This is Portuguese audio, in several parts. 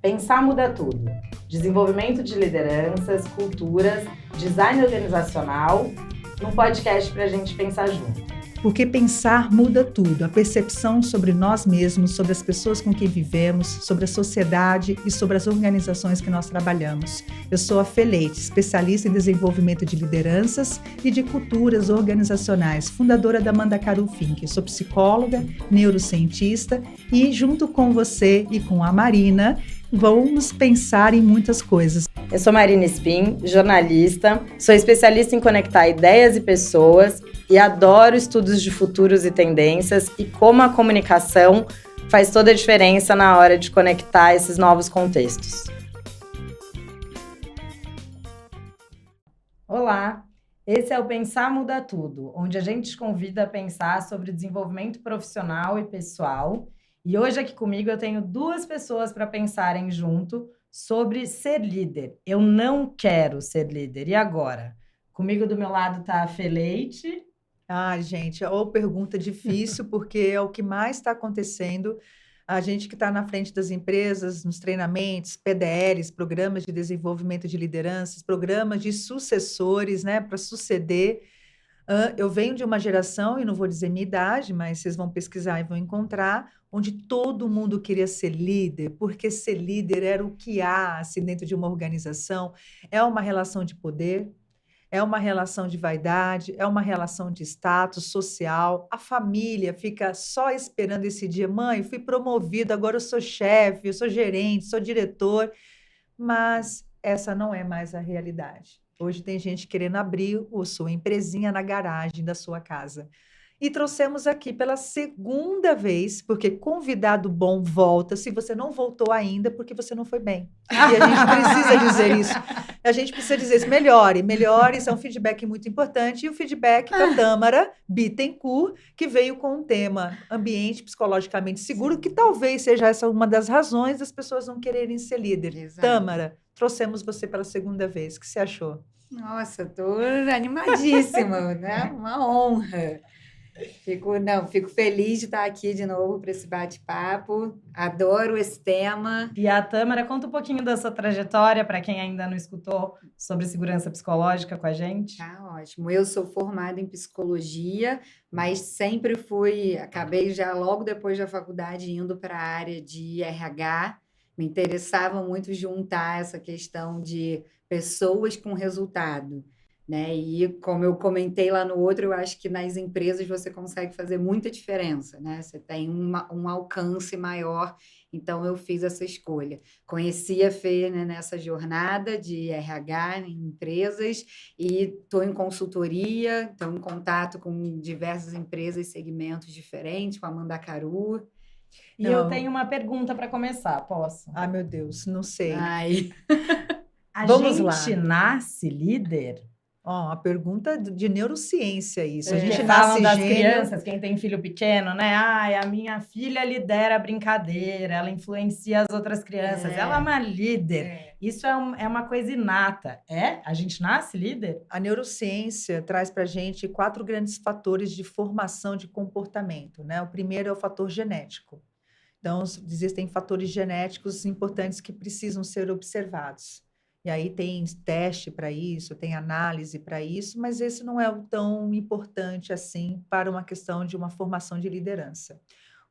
Pensar muda tudo. Desenvolvimento de lideranças, culturas, design organizacional, num podcast para a gente pensar junto. Porque pensar muda tudo, a percepção sobre nós mesmos, sobre as pessoas com quem vivemos, sobre a sociedade e sobre as organizações que nós trabalhamos. Eu sou a Fê Leite, especialista em desenvolvimento de lideranças e de culturas organizacionais, fundadora da Mandacaru Think. Eu sou psicóloga, neurocientista e, junto com você e com a Marina, vamos pensar em muitas coisas. Eu sou Marina Spin, jornalista, sou especialista em conectar ideias e pessoas e adoro estudos de futuros e tendências e como a comunicação faz toda a diferença na hora de conectar esses novos contextos. Olá, esse é o Pensar Muda Tudo, onde a gente te convida a pensar sobre desenvolvimento profissional e pessoal. E hoje aqui comigo eu tenho duas pessoas para pensarem junto sobre ser líder. Eu não quero ser líder. E agora? Comigo do meu lado está a Fê Leite. Ai, gente, ou pergunta difícil, porque é o que mais está acontecendo. A gente que está na frente das empresas, nos treinamentos, PDLs, programas de desenvolvimento de lideranças, programas de sucessores, né, para suceder. Eu venho de uma geração, e não vou dizer minha idade, mas vocês vão pesquisar e vão encontrar, onde todo mundo queria ser líder, porque ser líder era o que há assim, dentro de uma organização. É uma relação de poder, é uma relação de vaidade, é uma relação de status social. A família fica só esperando esse dia. Mãe, fui promovido, agora eu sou chefe, eu sou gerente, sou diretor. Mas essa não é mais a realidade. Hoje tem gente querendo abrir a sua empresinha na garagem da sua casa. E trouxemos aqui pela segunda vez, porque convidado bom volta. Se você não voltou ainda, porque você não foi bem. E a gente precisa dizer isso. A gente precisa dizer isso. Melhore, melhore. Isso é um feedback muito importante. E o feedback da Tâmara Bittencourt, que veio com um tema ambiente psicologicamente seguro, que talvez seja essa uma das razões das pessoas não quererem ser líder. Exato. Tâmara, trouxemos você pela segunda vez. O que você achou? Nossa, estou animadíssima, né? Uma honra. Fico feliz de estar aqui de novo para esse bate-papo. Adoro esse tema. E a Tâmara, conta um pouquinho da sua trajetória para quem ainda não escutou sobre segurança psicológica com a gente. Tá ótimo. Eu sou formada em psicologia, mas sempre acabei já logo depois da faculdade indo para a área de RH. Me interessava muito juntar essa questão de pessoas com resultado, né? E como eu comentei lá no outro, eu acho que nas empresas você consegue fazer muita diferença, né? Você tem um alcance maior, então eu fiz essa escolha. Conheci a Fê, né, nessa jornada de RH em empresas e estou em consultoria, estou em contato com diversas empresas, segmentos diferentes, com a Mandacaru. E eu tenho uma pergunta para começar, posso? Ai, meu Deus, não sei. Ai. Vamos gente lá. nasce líder? Ó, a pergunta de neurociência isso. A gente Porque nasce falam das gênio. crianças, quem tem filho pequeno, né? Ai, a minha filha lidera a brincadeira, ela influencia as outras crianças, ela é uma líder. Isso é uma coisa inata. A gente nasce líder? A neurociência traz para a gente 4 grandes fatores de formação de comportamento, né? O primeiro é o fator genético. Então, existem fatores genéticos importantes que precisam ser observados. E aí tem teste para isso, tem análise para isso, mas esse não é tão importante assim para uma questão de uma formação de liderança.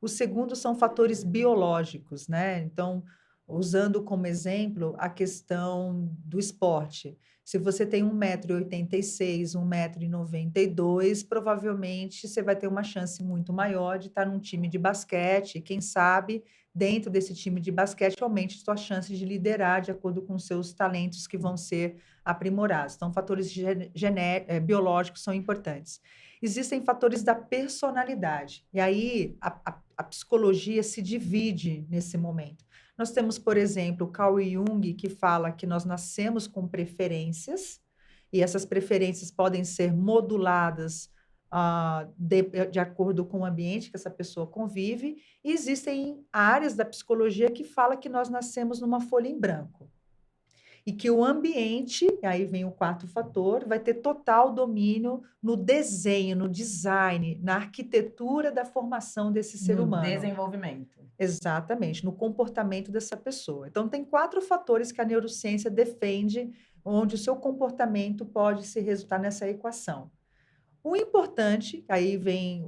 O segundo são fatores biológicos, né? Então, usando como exemplo a questão do esporte. Se você tem 1,86 m, 1,92 m, provavelmente você vai ter uma chance muito maior de estar num time de basquete. Quem sabe, dentro desse time de basquete, aumente suas chances de liderar de acordo com seus talentos que vão ser aprimorados. Então, fatores biológicos são importantes. Existem fatores da personalidade. E aí, a psicologia se divide nesse momento. Nós temos, por exemplo, o Carl Jung, que fala que nós nascemos com preferências, e essas preferências podem ser moduladas de acordo com o ambiente que essa pessoa convive, e existem áreas da psicologia que falam que nós nascemos numa folha em branco. e que o ambiente, aí vem o quarto fator, vai ter total domínio no desenho, no design, na arquitetura da formação desse ser No humano. desenvolvimento. Exatamente, no comportamento dessa pessoa. Então, tem 4 fatores que a neurociência defende, onde o seu comportamento pode se resultar nessa equação. O importante, aí vem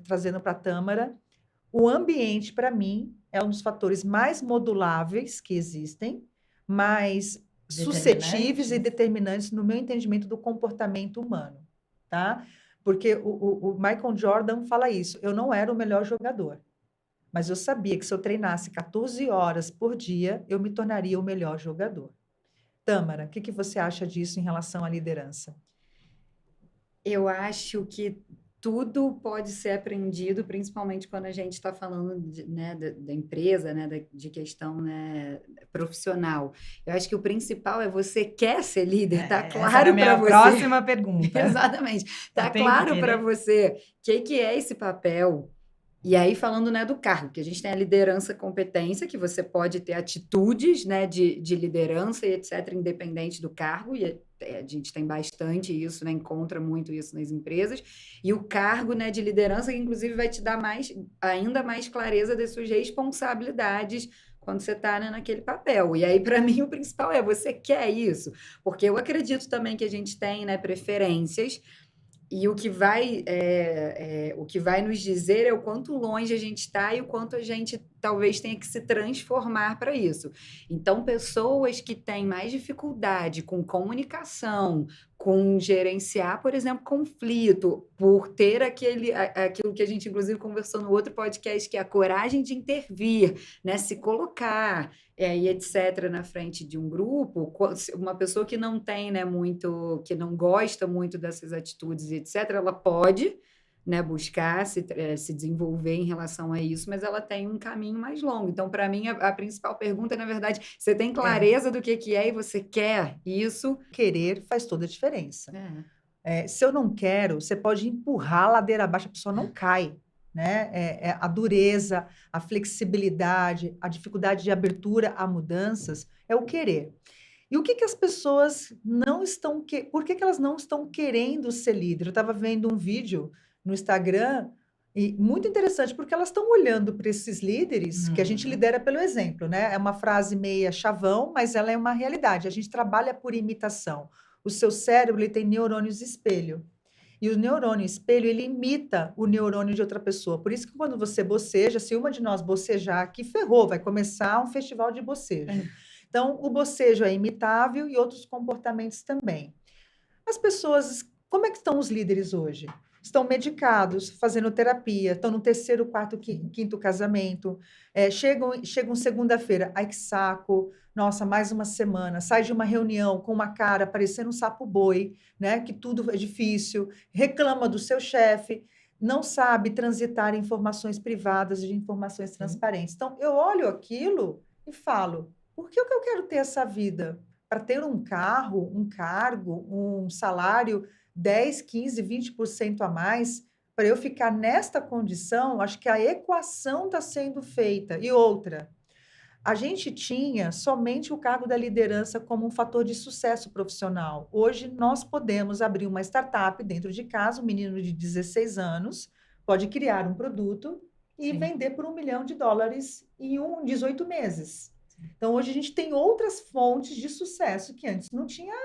trazendo para a Tâmara, o ambiente, para mim, é um dos fatores mais moduláveis que existem, mais suscetíveis e determinantes no meu entendimento do comportamento humano, tá? Porque o Michael Jordan fala isso, eu não era o melhor jogador, mas eu sabia que se eu treinasse 14 horas por dia, eu me tornaria o melhor jogador. Tâmara, o que você acha disso em relação à liderança? Eu acho que tudo pode ser aprendido, principalmente quando a gente está falando né, da empresa, né, de questão né, profissional. Eu acho que o principal é você quer ser líder, tá claro para você. Próxima pergunta. Exatamente. Tá claro para você o que é esse papel. E aí, falando né, do cargo, que a gente tem a liderança competência, que você pode ter atitudes né, de liderança e etc., independente do cargo, e a gente tem bastante isso, né, encontra muito isso nas empresas, e o cargo né, de liderança, que inclusive vai te dar ainda mais clareza das suas responsabilidades quando você está né, naquele papel. E aí, para mim, o principal é, você quer isso? Porque eu acredito também que a gente tem né, preferências, e o que vai nos dizer é o quanto longe a gente está e o quanto a gente talvez tenha que se transformar para isso. Então, pessoas que têm mais dificuldade com comunicação, com gerenciar, por exemplo, conflito, por ter aquilo que a gente, inclusive, conversou no outro podcast, que é a coragem de intervir, né? Se colocar e etc., na frente de um grupo, uma pessoa que não tem né, muito, que não gosta muito dessas atitudes, etc., ela pode né, buscar se desenvolver em relação a isso, mas ela tem um caminho mais longo. Então, para mim, a principal pergunta, na verdade, você tem clareza do que é e você quer isso? Querer faz toda a diferença. Se eu não quero, você pode empurrar a ladeira abaixo, a pessoa não cai. Né? A dureza, a flexibilidade, a dificuldade de abertura a mudanças, é o querer. E o que as pessoas não estão... Por que elas não estão querendo ser líder? Eu estava vendo um vídeo no Instagram, e muito interessante, porque elas estão olhando para esses líderes, que a gente lidera pelo exemplo, né? É uma frase meia chavão, mas ela é uma realidade. A gente trabalha por imitação. O seu cérebro ele tem neurônios espelho. E o neurônio espelho, ele imita o neurônio de outra pessoa. Por isso que quando você boceja, se uma de nós bocejar aqui, ferrou, vai começar um festival de bocejo. Então, o bocejo é imitável e outros comportamentos também. As pessoas, como é que estão os líderes hoje? Estão medicados, fazendo terapia, estão no 3º, 4º, 5º casamento, chegam segunda-feira, ai que saco, nossa, mais uma semana, sai de uma reunião com uma cara parecendo um sapo-boi, né, que tudo é difícil, reclama do seu chefe, não sabe transitar informações privadas de informações transparentes. Então, eu olho aquilo e falo, por que eu quero ter essa vida? Para ter um carro, um cargo, um salário 10, 15, 20% a mais, para eu ficar nesta condição, acho que a equação está sendo feita. E outra, a gente tinha somente o cargo da liderança como um fator de sucesso profissional. Hoje, nós podemos abrir uma startup dentro de casa, um menino de 16 anos pode criar um produto e vender por $1 milhão em 18 meses. Então, hoje a gente tem outras fontes de sucesso que antes não tinha...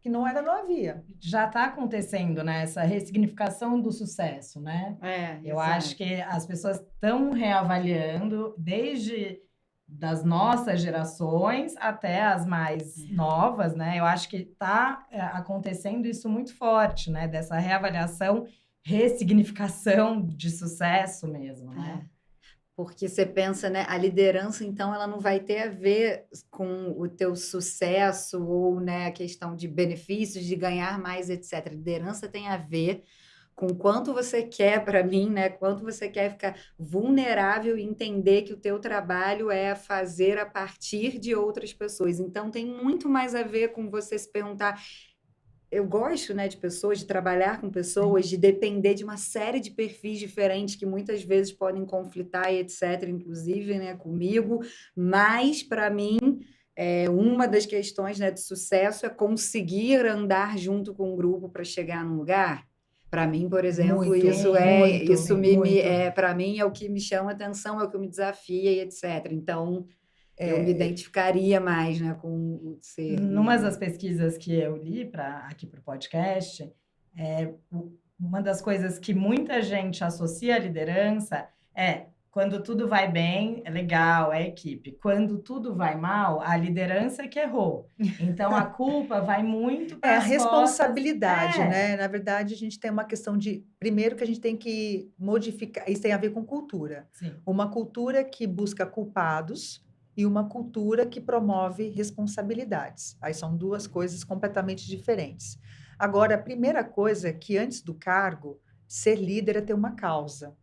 que não havia. Já está acontecendo, né? Essa ressignificação do sucesso, né? Eu acho que as pessoas estão reavaliando desde das nossas gerações até as mais novas, né? Eu acho que está acontecendo isso muito forte, né? Dessa reavaliação, ressignificação de sucesso mesmo, né? Porque você pensa, né, a liderança, então, ela não vai ter a ver com o teu sucesso ou, né, a questão de benefícios, de ganhar mais, etc. A liderança tem a ver com quanto você quer, para mim, né, quanto você quer ficar vulnerável e entender que o teu trabalho é fazer a partir de outras pessoas. Então, tem muito mais a ver com você se perguntar... Eu gosto, né, de pessoas, de trabalhar com pessoas, de depender de uma série de perfis diferentes que muitas vezes podem conflitar e etc., inclusive, né, comigo, mas, para mim, uma das questões, né, de sucesso é conseguir andar junto com um grupo para chegar num lugar. Para mim, por exemplo, Muito, muito. para mim é o que me chama atenção, é o que me desafia e etc. Então, eu me identificaria mais, né, com o ser Numa líder. das pesquisas que eu li aqui para o podcast, uma das coisas que muita gente associa à liderança é quando tudo vai bem, é legal, é equipe. Quando tudo vai mal, a liderança que errou. Então, a culpa vai muito para A as responsabilidade, costas. né? Na verdade, a gente tem uma questão de... Primeiro que a gente tem que modificar... Isso tem a ver com cultura. Sim. Uma cultura que busca culpados e uma cultura que promove responsabilidades. Aí são duas coisas completamente diferentes. Agora, a primeira coisa é que antes do cargo, ser líder é ter uma causa.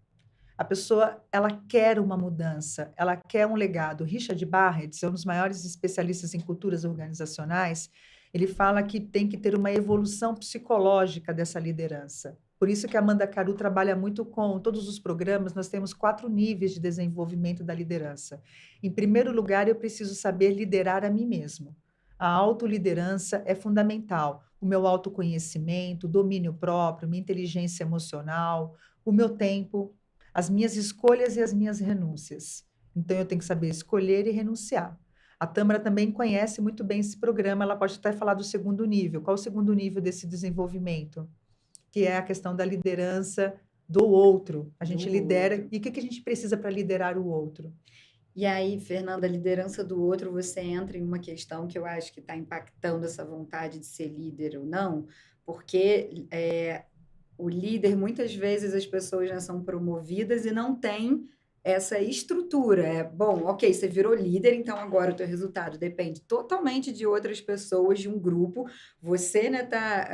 A pessoa, ela quer uma mudança, ela quer um legado. Richard Barrett, um dos maiores especialistas em culturas organizacionais, ele fala que tem que ter uma evolução psicológica dessa liderança. Por isso que a Amanda Caru trabalha muito com todos os programas, nós temos 4 níveis de desenvolvimento da liderança. Em primeiro lugar, eu preciso saber liderar a mim mesmo. A autoliderança é fundamental. O meu autoconhecimento, o domínio próprio, minha inteligência emocional, o meu tempo, as minhas escolhas e as minhas renúncias. Então, eu tenho que saber escolher e renunciar. A Tâmara também conhece muito bem esse programa, ela pode até falar do segundo nível. Qual é o segundo nível desse desenvolvimento? Que é a questão da liderança do outro. A gente lidera. E o que a gente precisa para liderar o outro? E aí, Fernanda, a liderança do outro, você entra em uma questão que eu acho que está impactando essa vontade de ser líder ou não, porque o líder, muitas vezes as pessoas já são promovidas e não têm essa estrutura. Bom, ok, você virou líder, então agora o teu resultado depende totalmente de outras pessoas, de um grupo. Você, né, tá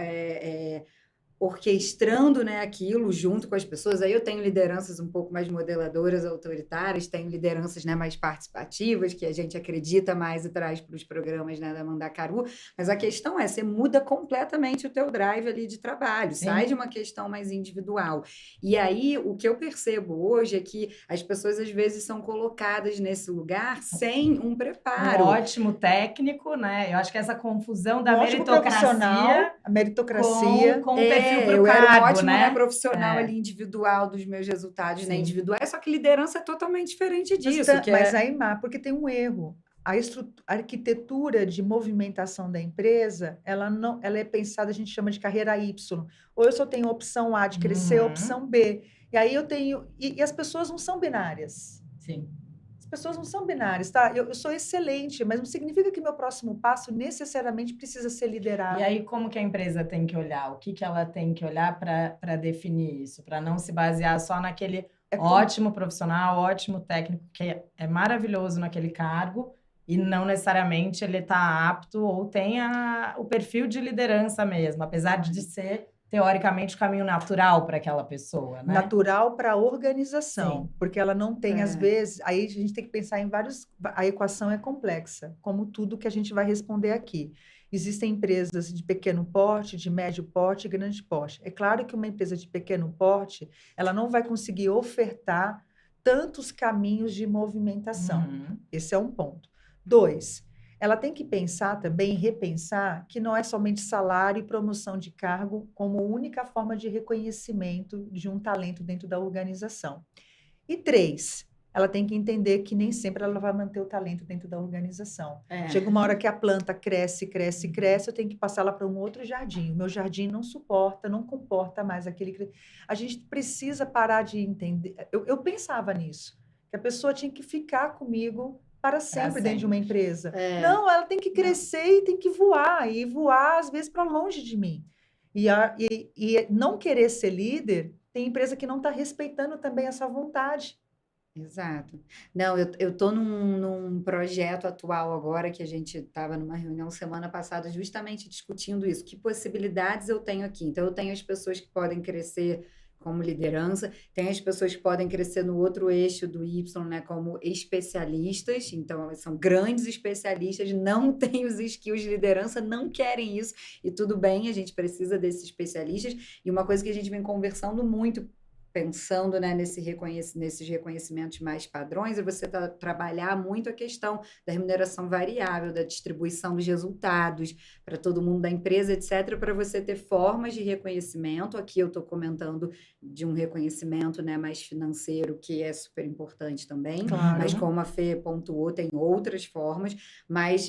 orquestrando, né, aquilo junto com as pessoas. Aí eu tenho lideranças um pouco mais modeladoras, autoritárias, tenho lideranças, né, mais participativas, que a gente acredita mais e traz para os programas, né, da Mandacaru. Mas a questão você muda completamente o teu drive ali de trabalho, sai de uma questão mais individual. E aí, o que eu percebo hoje é que as pessoas, às vezes, são colocadas nesse lugar sem um preparo. Um ótimo técnico, né? Eu acho que essa confusão da a meritocracia com o perfil pro eu cargo, era um ótimo, né? Profissional ali individual dos meus resultados, né, individuais, só que liderança é totalmente diferente disso. Mas aí, Má, porque tem um erro. A arquitetura de movimentação da empresa, ela é pensada, a gente chama de carreira Y. Ou eu só tenho opção A de crescer, opção B. E aí eu tenho... E as pessoas não são binárias. Sim. As pessoas não são binárias, tá? Eu sou excelente, mas não significa que meu próximo passo necessariamente precisa ser liderado. E aí, como que a empresa tem que olhar? O que ela tem que olhar para definir isso? Para não se basear só naquele ótimo profissional, ótimo técnico, que é maravilhoso naquele cargo, e não necessariamente ele está apto ou tem o perfil de liderança mesmo, apesar de ser... teoricamente, o caminho natural para aquela pessoa, né? Natural para a organização, porque ela não tem, às vezes... Aí a gente tem que pensar em vários... A equação é complexa, como tudo que a gente vai responder aqui. Existem empresas de pequeno porte, de médio porte e grande porte. É claro que uma empresa de pequeno porte, ela não vai conseguir ofertar tantos caminhos de movimentação. Esse é um ponto. 2, ela tem que pensar também, repensar, que não é somente salário e promoção de cargo como única forma de reconhecimento de um talento dentro da organização. E 3, ela tem que entender que nem sempre ela vai manter o talento dentro da organização. Chega uma hora que a planta cresce, eu tenho que passar ela para um outro jardim. O meu jardim não comporta mais aquele... A gente precisa parar de entender... Eu pensava nisso, que a pessoa tinha que ficar comigo para sempre dentro de uma empresa. Não, ela tem que crescer e tem que voar. E voar, às vezes, para longe de mim. E não querer ser líder, tem empresa que não está respeitando também essa vontade. Exato. Não, eu estou num projeto atual agora, que a gente estava numa reunião semana passada justamente discutindo isso. Que possibilidades eu tenho aqui? Então, eu tenho as pessoas que podem crescer como liderança, tem as pessoas que podem crescer no outro eixo do Y, né, como especialistas, então elas são grandes especialistas, não têm os skills de liderança, não querem isso, e tudo bem, a gente precisa desses especialistas, e uma coisa que a gente vem conversando muito, pensando, né, nesses reconhecimentos mais padrões, é você trabalhar muito a questão da remuneração variável, da distribuição dos resultados para todo mundo da empresa, etc., para você ter formas de reconhecimento. Aqui eu estou comentando de um reconhecimento, né, mais financeiro, que é super importante também, Claro. mas como a Fê pontuou, tem outras formas, mas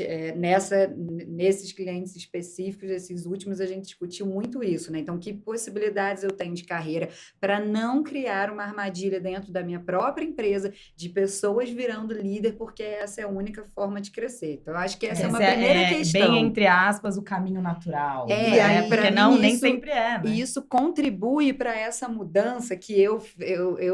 nesses clientes específicos, esses últimos, a gente discutiu muito isso, né? Então, que possibilidades eu tenho de carreira para não criar uma armadilha dentro da minha própria empresa de pessoas virando líder, porque essa é a única forma de crescer. Então, eu acho que essa é uma primeira questão. Bem, entre aspas, o caminho natural. E aí, porque nem sempre é, né? E isso contribui para essa mudança que eu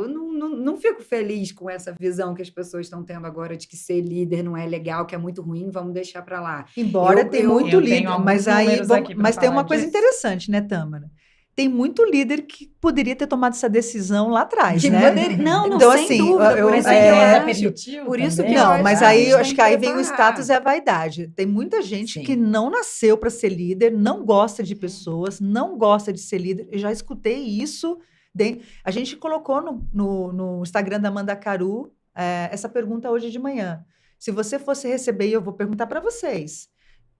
não fico feliz com essa visão que as pessoas estão tendo agora de que ser líder não é legal, que é muito ruim, vamos deixar para lá. Embora tem muito líder, mas tem uma coisa interessante, né, Tâmara? Tem muito líder que poderia ter tomado essa decisão lá atrás, né? Não, então, sem assim, dúvida. Por isso que não, mas aí eu acho que aí vem o status e a vaidade. Tem muita gente que não nasceu para ser líder, não gosta de pessoas, não gosta de ser líder. Eu já escutei isso. A gente colocou no Instagram da Mandacaru essa pergunta hoje de manhã. Se você fosse receber, e eu vou perguntar para vocês,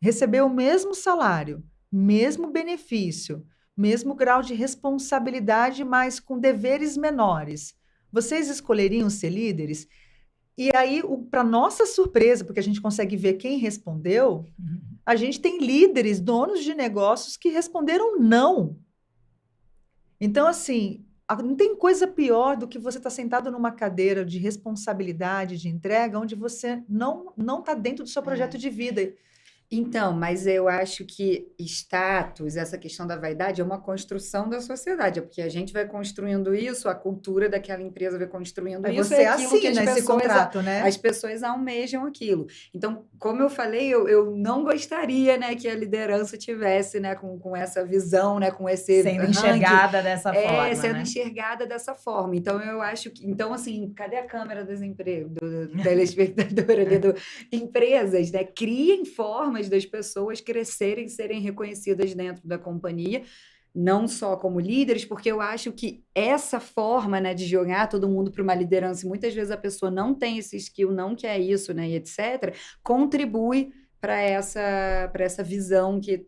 receber o mesmo salário, mesmo benefício, mesmo grau de responsabilidade, mas com deveres menores, vocês escolheriam ser líderes? E aí, para nossa surpresa, porque a gente consegue ver quem respondeu, a gente tem líderes, donos de negócios que responderam não. Então, assim, não tem coisa pior do que você estar sentado numa cadeira de responsabilidade, de entrega, onde você não está dentro do seu projeto de vida. Então, mas eu acho que status, essa questão da vaidade, é uma construção da sociedade, é porque a gente vai construindo isso, a cultura daquela empresa vai construindo isso, você é aquilo que esse contrato, né? As pessoas almejam aquilo. Então, como eu falei, eu não gostaria, né, que a liderança tivesse, né, com essa visão, né, com esse sendo enxergada dessa forma, sendo né? enxergada dessa forma. Então, eu acho que, então, assim, cadê a câmera do telespectador ali do empresas, né? Criem formas das pessoas crescerem, serem reconhecidas dentro da companhia, não só como líderes, porque eu acho que essa forma, né, de jogar todo mundo para uma liderança, e muitas vezes a pessoa não tem esse skill, não quer isso, né, e etc., contribui para essa visão que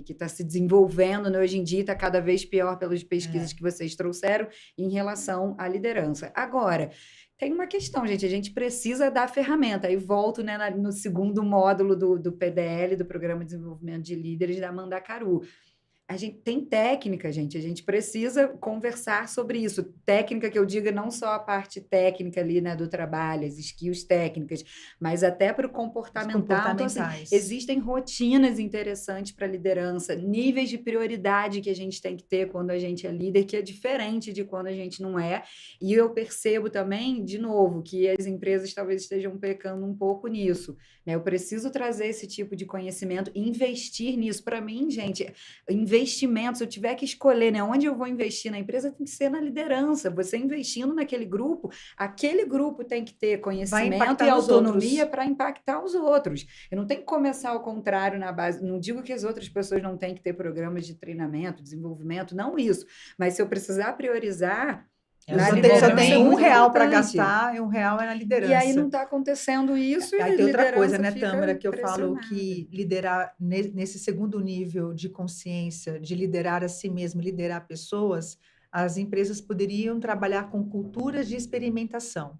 está se desenvolvendo, né, hoje em dia, está cada vez pior pelas pesquisas que vocês trouxeram em relação à liderança. Agora, tem uma questão, gente, a gente precisa dar ferramenta. Aí volto, né, no segundo módulo do PDL, do Programa de Desenvolvimento de Líderes da Mandacaru. A gente tem técnica, gente, a gente precisa conversar sobre isso. Técnica que eu diga não só a parte técnica ali, né, do trabalho, as skills técnicas, mas até para o comportamental. Então, assim, existem rotinas interessantes para a liderança, níveis de prioridade que a gente tem que ter quando a gente é líder, que é diferente de quando a gente não é. E eu percebo também, de novo, que as empresas talvez estejam pecando um pouco nisso, né? Eu preciso trazer esse tipo de conhecimento, investir nisso. Para mim, gente, investimento, se eu tiver que escolher, né, onde eu vou investir na empresa, tem que ser na liderança. Você investindo naquele grupo, aquele grupo tem que ter conhecimento e autonomia para impactar os outros. Eu não tenho que começar ao contrário na base. Não digo que as outras pessoas não têm que ter programas de treinamento, desenvolvimento, não isso. Mas se eu precisar priorizar, só tem R$1 para gastar e R$1 é na liderança. E aí não está acontecendo isso. Aí tem outra coisa, né, Tâmara, que eu falo que liderar nesse segundo nível de consciência, de liderar a si mesmo, liderar pessoas, as empresas poderiam trabalhar com culturas de experimentação.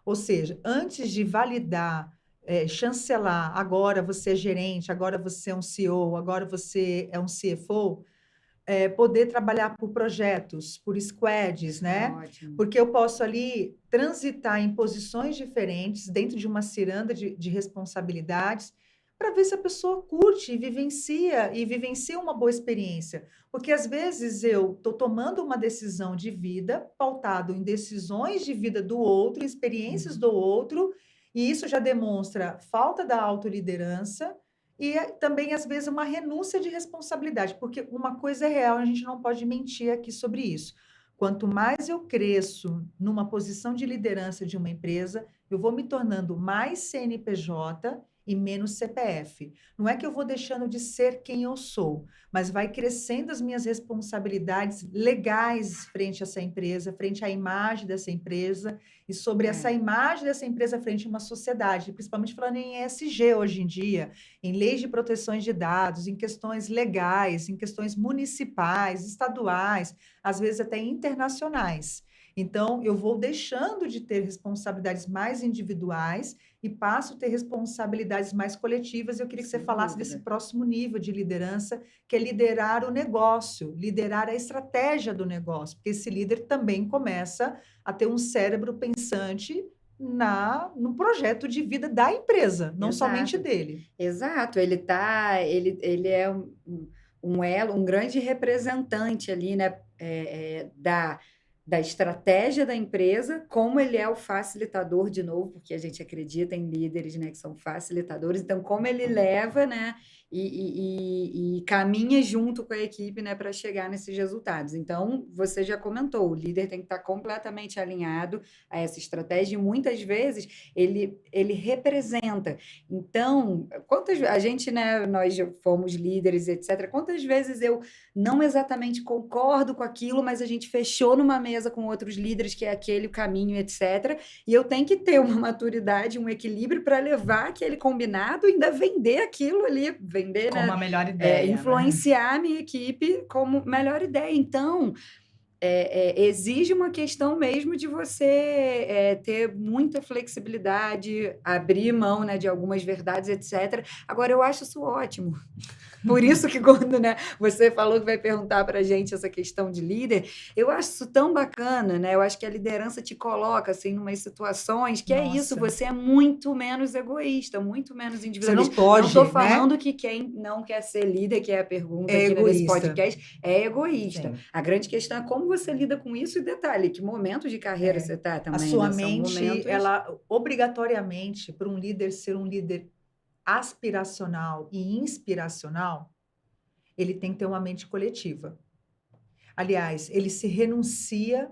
Ou seja, antes de validar, chancelar, agora você é gerente, agora você é um CEO, agora você é um CFO, poder trabalhar por projetos, por squads, né? Ótimo. Porque eu posso ali transitar em posições diferentes dentro de uma ciranda de responsabilidades para ver se a pessoa curte e vivencia uma boa experiência. Porque às vezes eu estou tomando uma decisão de vida pautado em decisões de vida do outro, experiências do outro, e isso já demonstra falta da autoliderança e também, às vezes, uma renúncia de responsabilidade, porque uma coisa é real, a gente não pode mentir aqui sobre isso. Quanto mais eu cresço numa posição de liderança de uma empresa, eu vou me tornando mais CNPJ e menos CPF. Não é que eu vou deixando de ser quem eu sou, mas vai crescendo as minhas responsabilidades legais frente a essa empresa, frente à imagem dessa empresa e sobre essa imagem dessa empresa frente a uma sociedade, principalmente falando em ESG hoje em dia, em leis de proteção de dados, em questões legais, em questões municipais, estaduais, às vezes até internacionais. Então, eu vou deixando de ter responsabilidades mais individuais e passo a ter responsabilidades mais coletivas. Eu queria que você falasse desse próximo nível de liderança, que é liderar o negócio, liderar a estratégia do negócio, porque esse líder também começa a ter um cérebro pensante no projeto de vida da empresa, não somente dele. Exato, ele é um elo, um grande representante ali, né, da estratégia da empresa, como ele é o facilitador, de novo, porque a gente acredita em líderes, né, que são facilitadores, então como ele leva, né, e caminha junto com a equipe, né, para chegar nesses resultados. Então, você já comentou, o líder tem que estar completamente alinhado a essa estratégia e muitas vezes ele representa. Então, a gente, né, nós já fomos líderes, etc. Quantas vezes eu não exatamente concordo com aquilo, mas a gente fechou numa mesa com outros líderes que é aquele o caminho, etc. E eu tenho que ter uma maturidade, um equilíbrio para levar aquele combinado e ainda vender aquilo ali, vender, como né? a melhor ideia, influenciar a minha equipe como melhor ideia. Então, exige uma questão mesmo de você ter muita flexibilidade, abrir mão, né, de algumas verdades, etc. Agora, eu acho isso ótimo. Por isso que quando, né, você falou que vai perguntar para a gente essa questão de líder, eu acho isso tão bacana, né? Eu acho que a liderança te coloca assim, em umas situações que é isso, você é muito menos egoísta, muito menos individualista. Você não pode, não estou falando que quem não quer ser líder, que é a pergunta aqui nesse podcast, é egoísta. Sim. A grande questão é como você lida com isso e detalhe, que momento de carreira você está também. A sua mente, ela obrigatoriamente, para um líder ser um líder aspiracional e inspiracional, ele tem que ter uma mente coletiva. Aliás, ele se renuncia,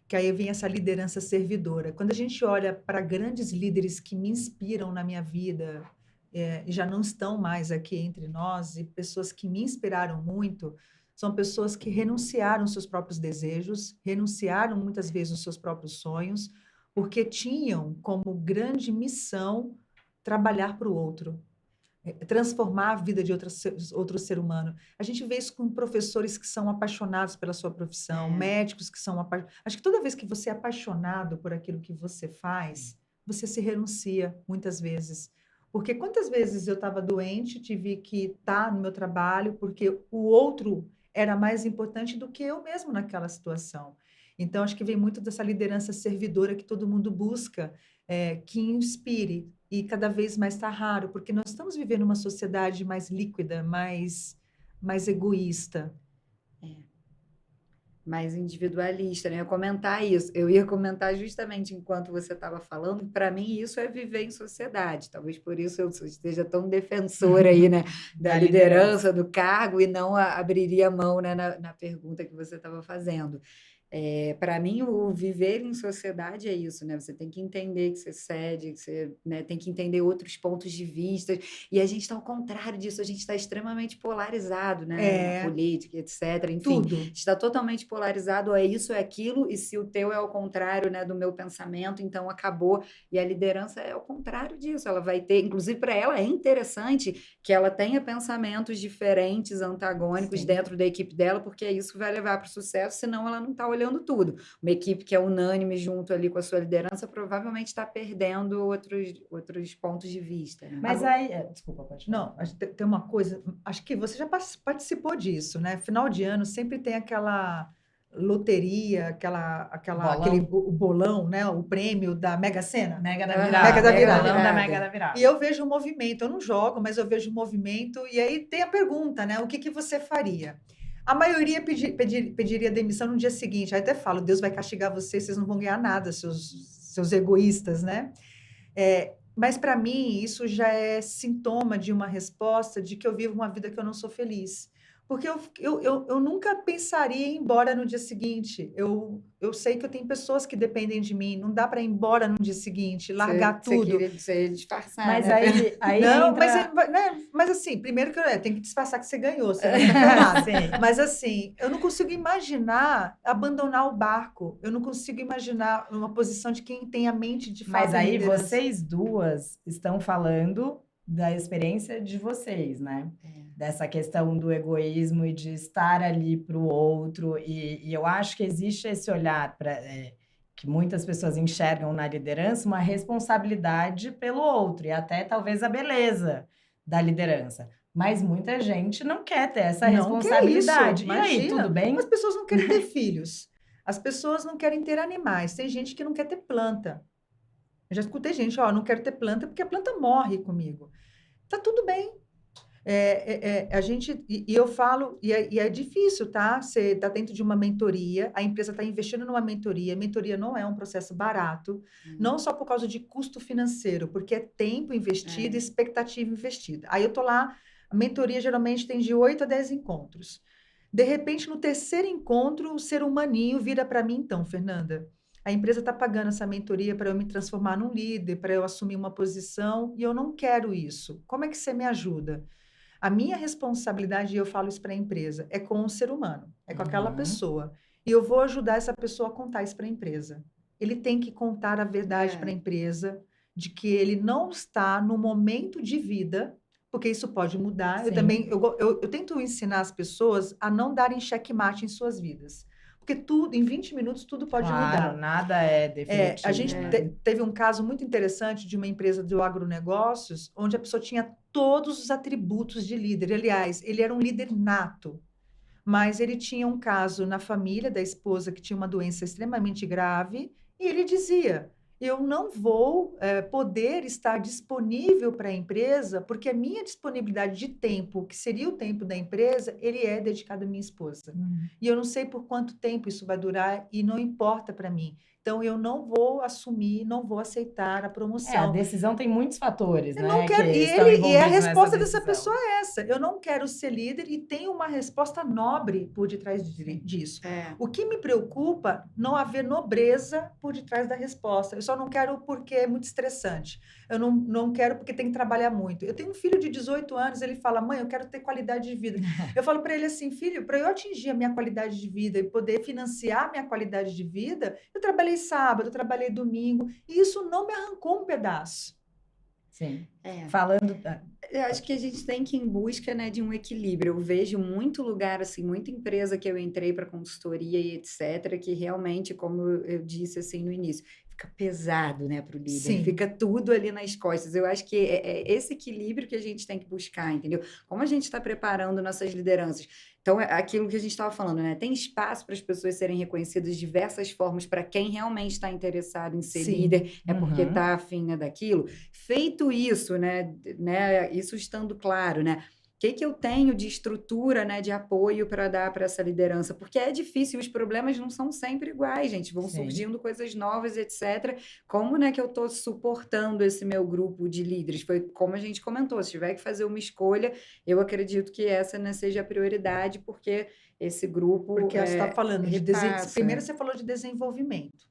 que aí vem essa liderança servidora. Quando a gente olha para grandes líderes que me inspiram na minha vida, e já não estão mais aqui entre nós, e pessoas que me inspiraram muito, são pessoas que renunciaram seus próprios desejos, renunciaram muitas vezes os seus próprios sonhos, porque tinham como grande missão trabalhar para o outro, transformar a vida de outro ser humano. A gente vê isso com professores que são apaixonados pela sua profissão, médicos que são apaixonados. Acho que toda vez que você é apaixonado por aquilo que você faz, você se renuncia, muitas vezes. Porque quantas vezes eu estava doente, tive que estar no meu trabalho, porque o outro era mais importante do que eu mesmo naquela situação. Então, acho que vem muito dessa liderança servidora que todo mundo busca, que inspire. E cada vez mais está raro, porque nós estamos vivendo uma sociedade mais líquida, mais egoísta. Mais individualista, né? Eu ia comentar isso. Eu ia comentar justamente enquanto você estava falando, para mim isso é viver em sociedade. Talvez por isso eu esteja tão defensora aí, né, da liderança, do cargo, e não abriria a mão, né, na pergunta que você estava fazendo. Para mim, o viver em sociedade é isso, né? Você tem que entender que você cede, que você, né, tem que entender outros pontos de vista. E a gente está ao contrário disso, a gente está extremamente polarizado, né? Na política, etc. Enfim, está totalmente polarizado, é isso, é aquilo, e se o teu é ao contrário, né, do meu pensamento, então acabou. E a liderança é ao contrário disso, ela vai ter, inclusive para ela é interessante que ela tenha pensamentos diferentes, antagônicos dentro da equipe dela, porque isso vai levar para o sucesso, senão ela não está olhando tudo. Uma equipe que é unânime junto ali com a sua liderança provavelmente está perdendo outros pontos de vista. Né? Mas aí... Desculpa, pode falar. Não, tem uma coisa... Acho que você já participou disso, né? Final de ano sempre tem aquela loteria, aquele bolão, né? O prêmio da Mega Sena. Mega da Virada. Mega da Virada. Bolão da Mega da Virada. E eu vejo o movimento. Eu não jogo, mas eu vejo o movimento. E aí tem a pergunta, né? O que você faria? A maioria pediria demissão no dia seguinte. Aí até falo, Deus vai castigar vocês não vão ganhar nada, seus egoístas, né? Mas para mim, isso já é sintoma de uma resposta de que eu vivo uma vida que eu não sou feliz. Porque eu nunca pensaria em ir embora no dia seguinte. Eu sei que eu tenho pessoas que dependem de mim. Não dá para ir embora no dia seguinte, largar tudo. Você queria disfarçar, Mas né? aí Não, entra... mas assim, primeiro que tem que disfarçar que você ganhou, você não tá nada. Sim. Mas assim, eu não consigo imaginar abandonar o barco. Eu não consigo imaginar uma posição de quem tem a mente de fato Mas aí liderança. vocês duas estão falando da experiência de vocês, né? Dessa questão do egoísmo e de estar ali para o outro. E eu acho que existe esse olhar que muitas pessoas enxergam na liderança, uma responsabilidade pelo outro e até talvez a beleza da liderança. Mas muita gente não quer ter essa Não quer responsabilidade. isso, E aí, imagina. tudo bem? As pessoas não querem ter filhos. As pessoas não querem ter animais. Tem gente que não quer ter planta. Eu já escutei gente, não quero ter planta porque a planta morre comigo. Tá tudo bem. A gente, e eu falo, e é difícil, tá? Você está dentro de uma mentoria, a empresa está investindo numa mentoria. A mentoria não é um processo barato, não só por causa de custo financeiro, porque é tempo investido e expectativa investida. Aí eu tô lá, a mentoria geralmente tem de 8 a 10 encontros. De repente, no terceiro encontro, o ser humaninho vira para mim, então, Fernanda, a empresa está pagando essa mentoria para eu me transformar num líder, para eu assumir uma posição, e eu não quero isso. Como é que você me ajuda? A minha responsabilidade, e eu falo isso para a empresa, é com o ser humano, é com aquela pessoa. E eu vou ajudar essa pessoa a contar isso para a empresa. Ele tem que contar a verdade para a empresa de que ele não está no momento de vida, porque isso pode mudar. Sim. Eu tento ensinar as pessoas a não darem checkmate em suas vidas. Porque tudo, em 20 minutos, tudo pode mudar. Nada é definitivo. A gente teve um caso muito interessante de uma empresa do agronegócios, onde a pessoa tinha todos os atributos de líder. Aliás, ele era um líder nato, mas ele tinha um caso na família da esposa que tinha uma doença extremamente grave, e ele dizia: eu não vou poder estar disponível para a empresa, porque a minha disponibilidade de tempo, que seria o tempo da empresa, ele é dedicado à minha esposa. E eu não sei por quanto tempo isso vai durar e não importa para mim. Então, eu não vou assumir, não vou aceitar a promoção. A decisão tem muitos fatores, eu né? Não quero, e a resposta dessa pessoa é essa. Eu não quero ser líder e tem uma resposta nobre por detrás disso. O que me preocupa, não haver nobreza por detrás da resposta. Eu só não quero porque é muito estressante. Eu não quero porque tem que trabalhar muito. Eu tenho um filho de 18 anos, ele fala: mãe, eu quero ter qualidade de vida. Eu falo para ele assim: filho, para eu atingir a minha qualidade de vida e poder financiar a minha qualidade de vida, eu trabalhei sábado, eu trabalhei domingo, e isso não me arrancou um pedaço. Sim. Falando... Eu acho que a gente tem que ir em busca, né, de um equilíbrio. Eu vejo muito lugar, assim, muita empresa que eu entrei para consultoria e etc., que realmente, como eu disse assim no início, fica pesado, né, para o líder. Sim. Fica tudo ali nas costas. Eu acho que é esse equilíbrio que a gente tem que buscar, entendeu? Como a gente está preparando nossas lideranças. Então, é aquilo que a gente estava falando, né? Tem espaço para as pessoas serem reconhecidas de diversas formas para quem realmente está interessado em ser líder, porque está afim, né, daquilo. Feito isso, né, isso estando claro, né? O que eu tenho de estrutura, né, de apoio para dar para essa liderança? Porque é difícil, os problemas não são sempre iguais, gente. Vão surgindo coisas novas, etc. Como, né, que eu estou suportando esse meu grupo de líderes? Foi como a gente comentou, se tiver que fazer uma escolha, eu acredito que essa, né, seja a prioridade, porque esse grupo... Porque você está falando repassa. Primeiro, você falou de desenvolvimento.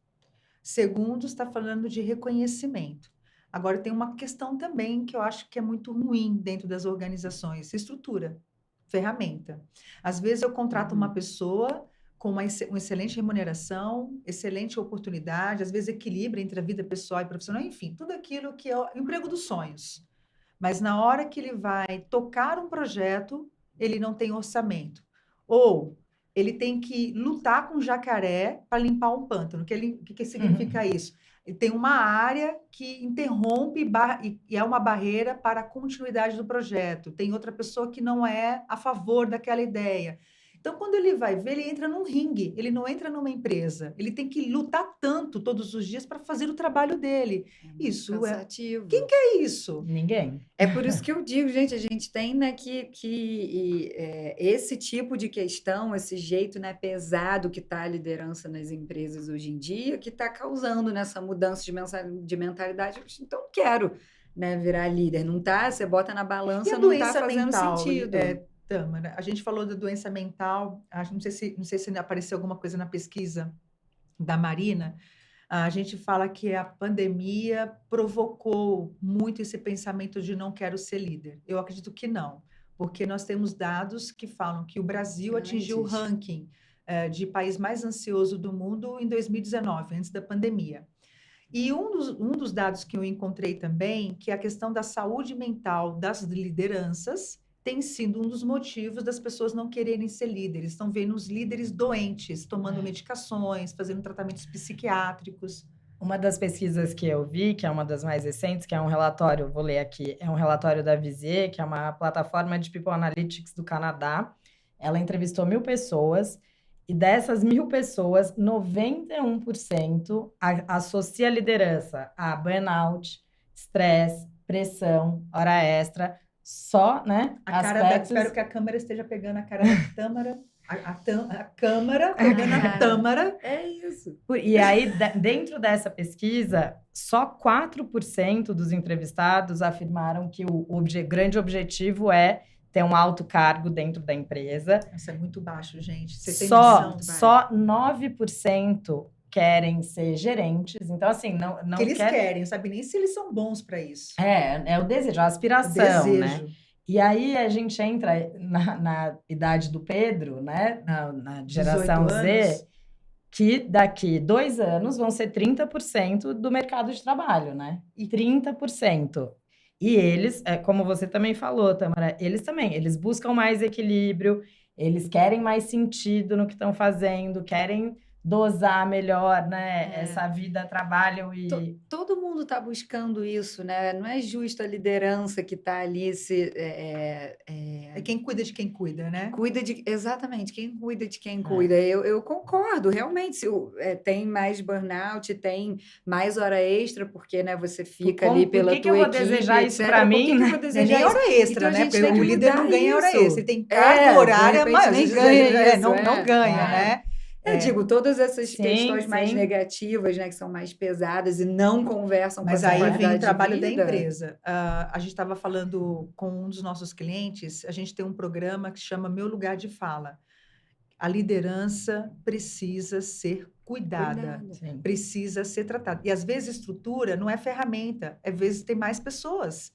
Segundo, está falando de reconhecimento. Agora, tem uma questão também que eu acho que é muito ruim dentro das organizações: estrutura, ferramenta. Às vezes, eu contrato uma pessoa com uma excelente remuneração, excelente oportunidade, às vezes equilíbrio entre a vida pessoal e profissional, enfim, tudo aquilo que é o emprego dos sonhos. Mas na hora que ele vai tocar um projeto, ele não tem orçamento. Ou ele tem que lutar com um jacaré para limpar um pântano. O que significa isso? Ele tem uma área que interrompe e é uma barreira para a continuidade do projeto. Tem outra pessoa que não é a favor daquela ideia. Então, quando ele vai ver, ele entra num ringue, ele não entra numa empresa. Ele tem que lutar tanto todos os dias para fazer o trabalho dele. Isso cansativo. Quem quer isso? Ninguém. É por isso que eu digo, gente, a gente tem, né, que esse tipo de questão, esse jeito, né, pesado que está a liderança nas empresas hoje em dia, que está causando nessa mudança de mentalidade. Então, quero, né, virar líder. Não tá? Você bota na balança, não está fazendo sentido. Tâmara, a gente falou da doença mental, não sei se apareceu alguma coisa na pesquisa da Marina. A gente fala que a pandemia provocou muito esse pensamento de não quero ser líder. Eu acredito que não, porque nós temos dados que falam que o Brasil atingiu o ranking de país mais ansioso do mundo em 2019, antes da pandemia. E um dos dados que eu encontrei também, que é a questão da saúde mental das lideranças, tem sido um dos motivos das pessoas não quererem ser líderes. Estão vendo os líderes doentes, tomando medicações, fazendo tratamentos psiquiátricos. Uma das pesquisas que eu vi, que é uma das mais recentes, que é um relatório, vou ler aqui, é um relatório da Visier, que é uma plataforma de People Analytics do Canadá. Ela entrevistou 1.000 pessoas, e dessas 1.000 pessoas, 91% associa a liderança a burnout, estresse, pressão, hora extra, só, né? Espero que a câmera esteja pegando a cara da Tâmara. A câmera pegando a Tâmara. É isso. E aí, dentro dessa pesquisa, só 4% dos entrevistados afirmaram que o grande objetivo é ter um alto cargo dentro da empresa. Isso é muito baixo, gente. Você tem noção? Só 9% querem ser gerentes. Então, assim, não que eles querem, não sabe nem se eles são bons para isso. É o desejo, a aspiração, né? E aí a gente entra na idade do Pedro, né? Na geração Z, que daqui 2 anos vão ser 30% do mercado de trabalho, né? E 30%. E eles, como você também falou, Tâmara, eles buscam mais equilíbrio, eles querem mais sentido no que estão fazendo, querem dosar melhor, né? Essa vida, trabalho e... Todo mundo está buscando isso, né? Não é justo a liderança que está ali É quem cuida de quem cuida, né? Exatamente, quem cuida de quem cuida. Eu concordo, realmente. Tem mais burnout, tem mais hora extra, porque, né, você fica ali pela tua equipe. Por que eu vou desejar isso para mim? Não é nem hora extra, então, né? Porque o líder não ganha hora extra. Ele tem carga horária, mas não ganha, né? Eu digo, todas essas questões mais negativas, né, que são mais pesadas e não conversam com essa qualidade de vida. Mas aí vem o trabalho da empresa. A gente estava falando com um dos nossos clientes, a gente tem um programa que chama Meu Lugar de Fala. A liderança precisa ser cuidada, precisa ser tratada. E às vezes estrutura não é ferramenta, às vezes tem mais pessoas.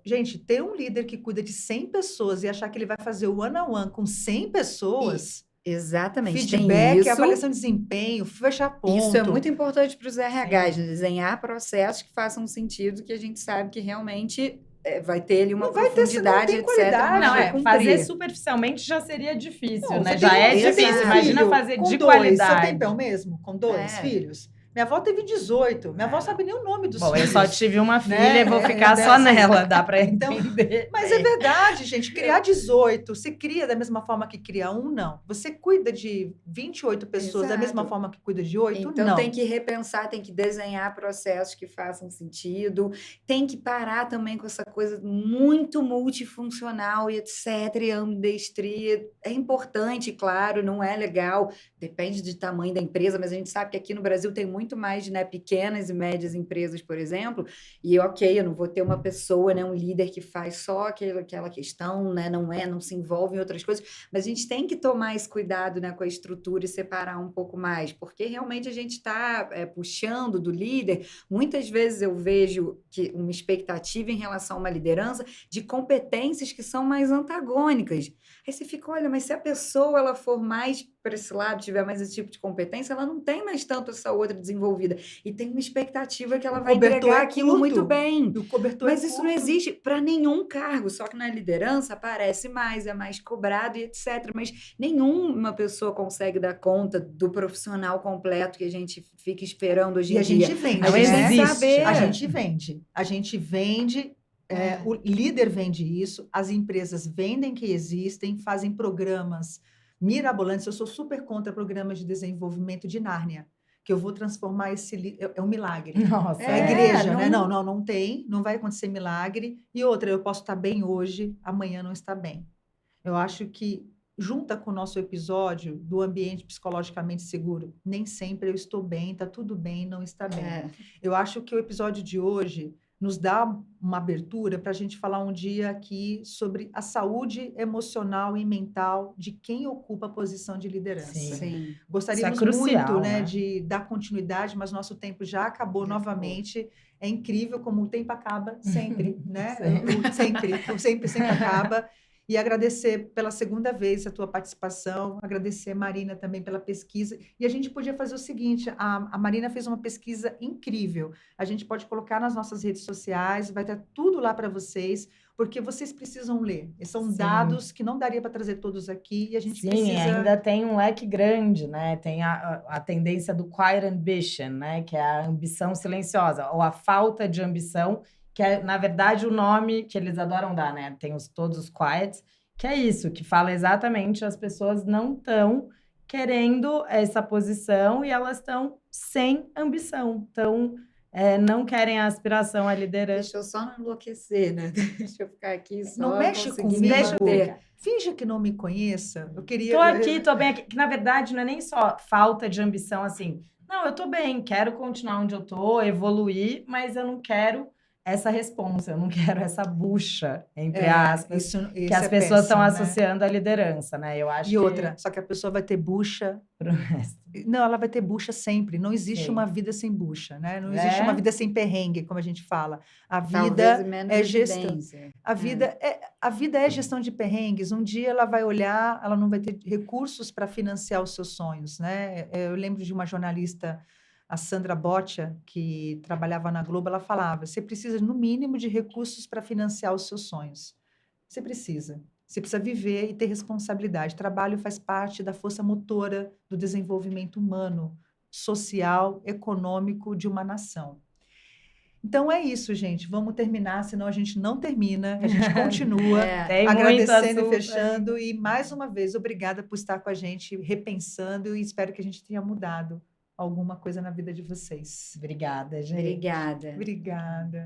Gente, ter um líder que cuida de 100 pessoas e achar que ele vai fazer o one-on-one com 100 pessoas... Exatamente. Feedback, avaliação de desempenho, fechar ponto. Isso é muito importante para os RHs, desenhar processos que façam sentido, que a gente sabe que realmente vai ter ali uma profundidade, etc. Fazer superficialmente já seria difícil, né? Já é difícil. Imagina fazer de qualidade. Você tem pão mesmo? Com 2 filhos? Minha avó teve 18. Minha avó sabe nem o nome dos filhos. Eu só tive uma filha e vou ficar só nela. Dá para entender. Mas é verdade, gente. Criar 18, você cria da mesma forma que cria um? Não. Você cuida de 28 pessoas da mesma forma que cuida de 8? Não. Então, tem que repensar, tem que desenhar processos que façam sentido. Tem que parar também com essa coisa muito multifuncional e etc. E ambidestria. É importante, claro, não é legal. Depende do tamanho da empresa, mas a gente sabe que aqui no Brasil tem muito mais, né, pequenas e médias empresas, por exemplo, e eu não vou ter uma pessoa, né, um líder que faz só aquela questão, né, não se envolve em outras coisas, mas a gente tem que tomar esse cuidado, né, com a estrutura e separar um pouco mais, porque realmente a gente está puxando do líder. Muitas vezes eu vejo que uma expectativa em relação a uma liderança de competências que são mais antagônicas. Aí você fica, olha, mas se a pessoa ela for mais para esse lado, tiver mais esse tipo de competência, ela não tem mais tanto essa outra desenvolvida. E tem uma expectativa que ela vai entregar aquilo muito bem. Mas isso não existe para nenhum cargo, só que na liderança aparece mais, é mais cobrado e etc. Mas nenhuma pessoa consegue dar conta do profissional completo que a gente fica esperando hoje em dia. E a gente vende, A gente vende. O líder vende isso, as empresas vendem que existem, fazem programas mirabolantes. Eu sou super contra programas de desenvolvimento de Nárnia, que eu vou transformar é um milagre. Nossa, a igreja, né? Não tem, não vai acontecer milagre. E outra, eu posso estar bem hoje, amanhã não está bem. Eu acho que, junta com o nosso episódio do ambiente psicologicamente seguro, nem sempre eu estou bem, está tudo bem, não está bem. Eu acho que o episódio de hoje nos dá uma abertura para a gente falar um dia aqui sobre a saúde emocional e mental de quem ocupa a posição de liderança. Sim. Sim. Gostaríamos crucial, muito, né? de dar continuidade, mas nosso tempo já acabou Já novamente. É incrível como o tempo acaba sempre, né? O sempre acaba. E agradecer pela segunda vez a tua participação, agradecer a Marina também pela pesquisa. E a gente podia fazer o seguinte, a Marina fez uma pesquisa incrível. A gente pode colocar nas nossas redes sociais, vai estar tudo lá para vocês, porque vocês precisam ler. São Sim. dados que não daria para trazer todos aqui e a gente Sim, precisa... ainda tem um leque grande, né? Tem a tendência do quiet ambition, né? Que é a ambição silenciosa, ou a falta de ambição, que é, na verdade, o nome que eles adoram dar, né? Tem todos os quiets, que é isso, que fala exatamente as pessoas não estão querendo essa posição e elas estão sem ambição, não querem a aspiração à liderança. Deixa eu só não enlouquecer, né? Deixa eu ficar aqui só Não mexe conseguir me comigo. manter. Finge que não me conheça. Eu queria... Tô aqui, tô bem aqui. Que, na verdade, não é nem só falta de ambição, assim. Não, eu tô bem, quero continuar onde eu tô, evoluir, mas eu não quero essa responsa, eu não quero essa bucha, entre aspas, que as pessoas estão associando à liderança, né? Eu acho E outra, só que a pessoa vai ter bucha... pro resto. Não, ela vai ter bucha sempre. Não existe Sim. uma vida sem bucha, né? Não existe uma vida sem perrengue, como a gente fala. A Talvez vida menos é gestão. evidência. A vida é gestão de perrengues. Um dia ela vai olhar, ela não vai ter recursos para financiar os seus sonhos, né? Eu lembro de uma jornalista, a Sandra Boccia, que trabalhava na Globo, ela falava: você precisa, no mínimo, de recursos para financiar os seus sonhos. Você precisa. Você precisa viver e ter responsabilidade. Trabalho faz parte da força motora do desenvolvimento humano, social, econômico de uma nação. Então é isso, gente. Vamos terminar, senão a gente não termina. A gente continua Tem agradecendo muito e fechando. E mais uma vez, obrigada por estar com a gente, repensando, e espero que a gente tenha mudado alguma coisa na vida de vocês. Obrigada, gente. Obrigada. Obrigada.